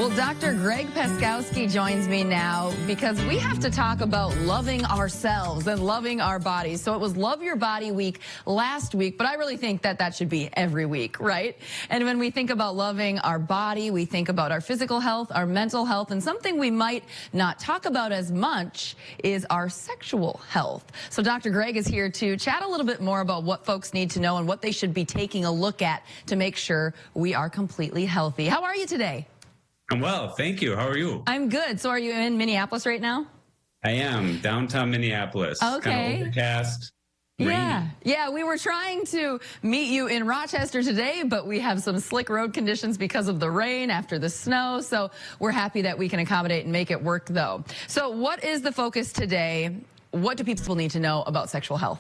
Well, Dr. Greg Peskowski joins me now because we have to talk about loving ourselves and loving our bodies. So it was Love Your Body Week last week, but I really think that that should be every week, right? And when we think about loving our body, we think about our physical health, our mental health, and something we might not talk about as much is our sexual health. So Dr. Greg is here to chat a little bit more about what folks need to know and what they should be taking a look at to make sure we are completely healthy. How are you today? I'm well, thank you. How are you? I'm good. So are you in Minneapolis right now? I am, downtown Minneapolis. Okay. Kind of overcast, rainy. Yeah, we were trying to meet you in Rochester today, but we have some slick road conditions because of the rain after the snow. So we're happy that we can accommodate and make it work, though. So what is the focus today? What do people need to know about sexual health?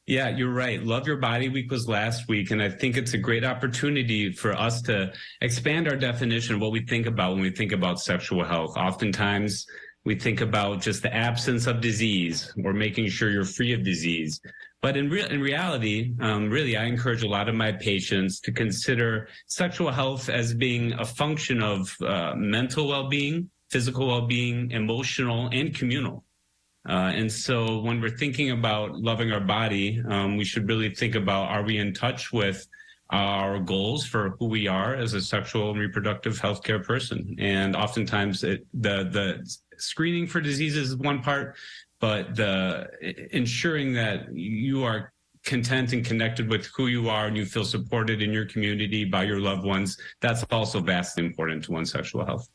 Yeah, you're right. Love Your Body Week was last week, and I think it's a great opportunity for us to expand our definition of what we think about when we think about sexual health. Oftentimes, we think about just the absence of disease or making sure you're free of disease. But in reality, really, I encourage a lot of my patients to consider sexual health as being a function of mental well-being, physical well-being, emotional, and communal. And so when we're thinking about loving our body, we should really think about, are we in touch with our goals for who we are as a sexual and reproductive healthcare person? And oftentimes the screening for diseases is one part, but the ensuring that you are content and connected with who you are and you feel supported in your community by your loved ones, that's also vastly important to one's sexual health.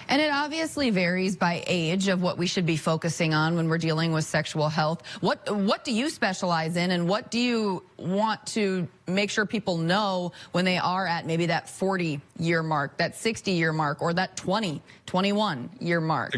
And it obviously varies by age of what we should be focusing on when we're dealing with sexual health. What do you specialize in, and what do you want to make sure people know when they are at maybe that 40-year mark, that 60-year mark, or that 21-year mark?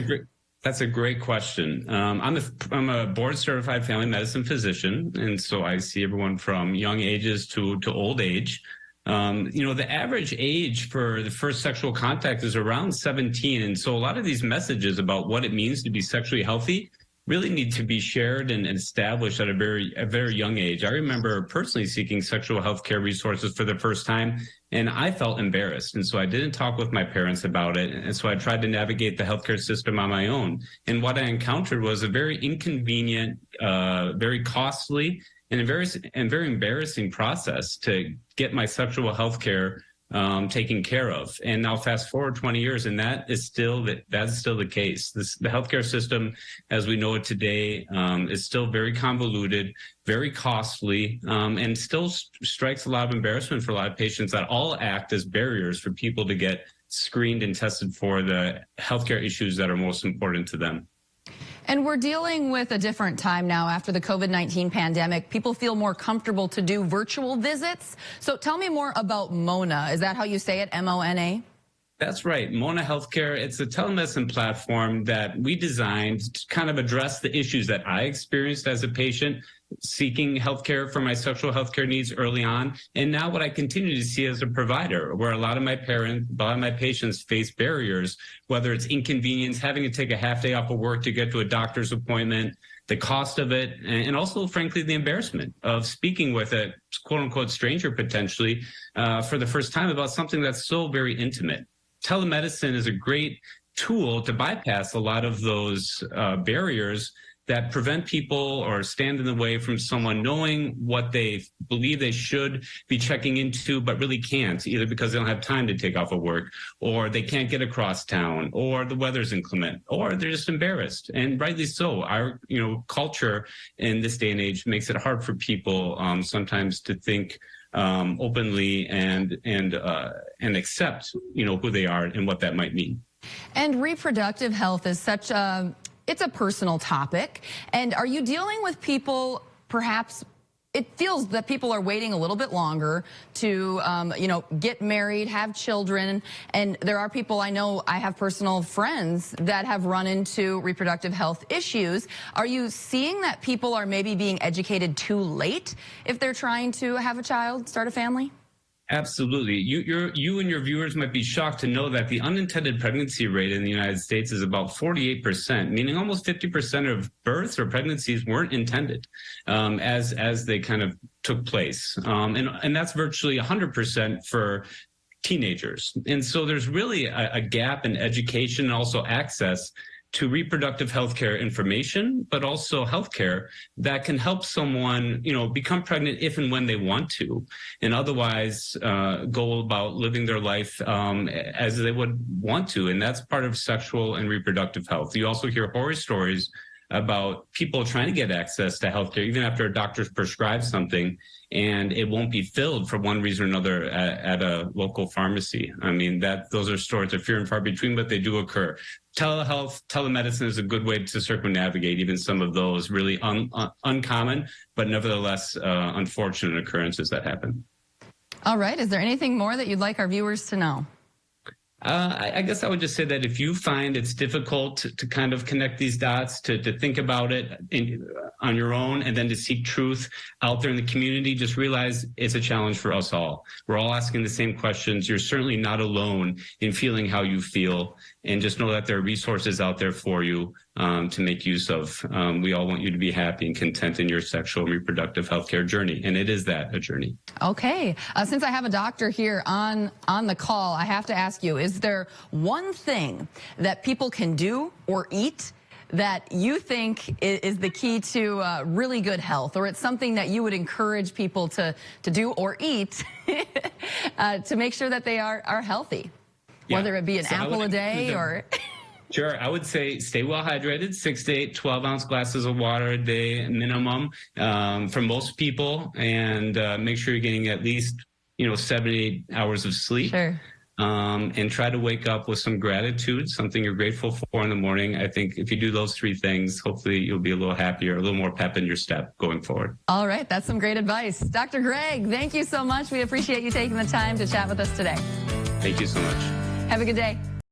That's a great question. I'm a board-certified family medicine physician, and so I see everyone from young ages to old age. The average age for the first sexual contact is around 17. And so a lot of these messages about what it means to be sexually healthy really need to be shared and established at a very young age. I remember personally seeking sexual health care resources for the first time, and I felt embarrassed. And so I didn't talk with my parents about it. And so I tried to navigate the healthcare system on my own. And what I encountered was a very inconvenient, very costly, and a very embarrassing process to get my sexual health care taken care of. And now fast forward 20 years, and that's still the case. The healthcare system, as we know it today, is still very convoluted, very costly, and still strikes a lot of embarrassment for a lot of patients that all act as barriers for people to get screened and tested for the healthcare issues that are most important to them. And we're dealing with a different time now after the COVID-19 pandemic. People feel more comfortable to do virtual visits. So tell me more about Mona. Is that how you say it, M-O-N-A? That's right. Mona Healthcare, it's a telemedicine platform that we designed to kind of address the issues that I experienced as a patient seeking healthcare for my sexual healthcare needs early on. And now what I continue to see as a provider, where a lot of my patients face barriers, whether it's inconvenience, having to take a half day off of work to get to a doctor's appointment, the cost of it, and also, frankly, the embarrassment of speaking with a quote-unquote stranger potentially for the first time about something that's so very intimate. Telemedicine is a great tool to bypass a lot of those barriers that prevent people or stand in the way from someone knowing what they believe they should be checking into, but really can't, either because they don't have time to take off of work, or they can't get across town, or the weather's inclement, or they're just embarrassed. And rightly so. Our culture in this day and age makes it hard for people sometimes to think openly and accept who they are and what that might mean. And reproductive health is such it's a personal topic. And are you dealing with people, perhaps it feels that people are waiting a little bit longer to, get married, have children. And there are people, I know I have personal friends that have run into reproductive health issues. Are you seeing that people are maybe being educated too late if they're trying to have a child, start a family? Absolutely. You and your viewers might be shocked to know that the unintended pregnancy rate in the United States is about 48%, meaning almost 50% of births or pregnancies weren't intended as they kind of took place. And that's virtually 100% for teenagers. And so there's really a gap in education and also access to reproductive healthcare information, but also healthcare that can help someone, become pregnant if and when they want to, and otherwise go about living their life as they would want to. And that's part of sexual and reproductive health. You also hear horror stories about people trying to get access to healthcare, even after a doctor's prescribed something, and it won't be filled for one reason or another at a local pharmacy. I mean, those are stories of few and far between, but they do occur. Telehealth, telemedicine is a good way to circumnavigate even some of those really uncommon, but nevertheless unfortunate occurrences that happen. All right. Is there anything more that you'd like our viewers to know? I guess I would just say that if you find it's difficult to kind of connect these dots, to think about it on your own, and then to seek truth out there in the community, just realize it's a challenge for us all. We're all asking the same questions. You're certainly not alone in feeling how you feel, and just know that there are resources out there for you to make use of. We all want you to be happy and content in your sexual and reproductive healthcare journey, and it is a journey. Okay. Since I have a doctor here on the call, I have to ask you, is there one thing that people can do or eat that you think is the key to really good health, or it's something that you would encourage people to do or eat to make sure that they are healty? Yeah. Whether it be an apple a day or... Sure. I would say stay well hydrated, 6 to 8, 12-ounce glasses of water a day minimum for most people, and make sure you're getting at least, 7 to 8 hours of sleep. Sure. And try to wake up with some gratitude, something you're grateful for in the morning. I think if you do those 3 things, hopefully you'll be a little happier, a little more pep in your step going forward. All right. That's some great advice. Dr. Greg, thank you so much. We appreciate you taking the time to chat with us today. Thank you so much. Have a good day.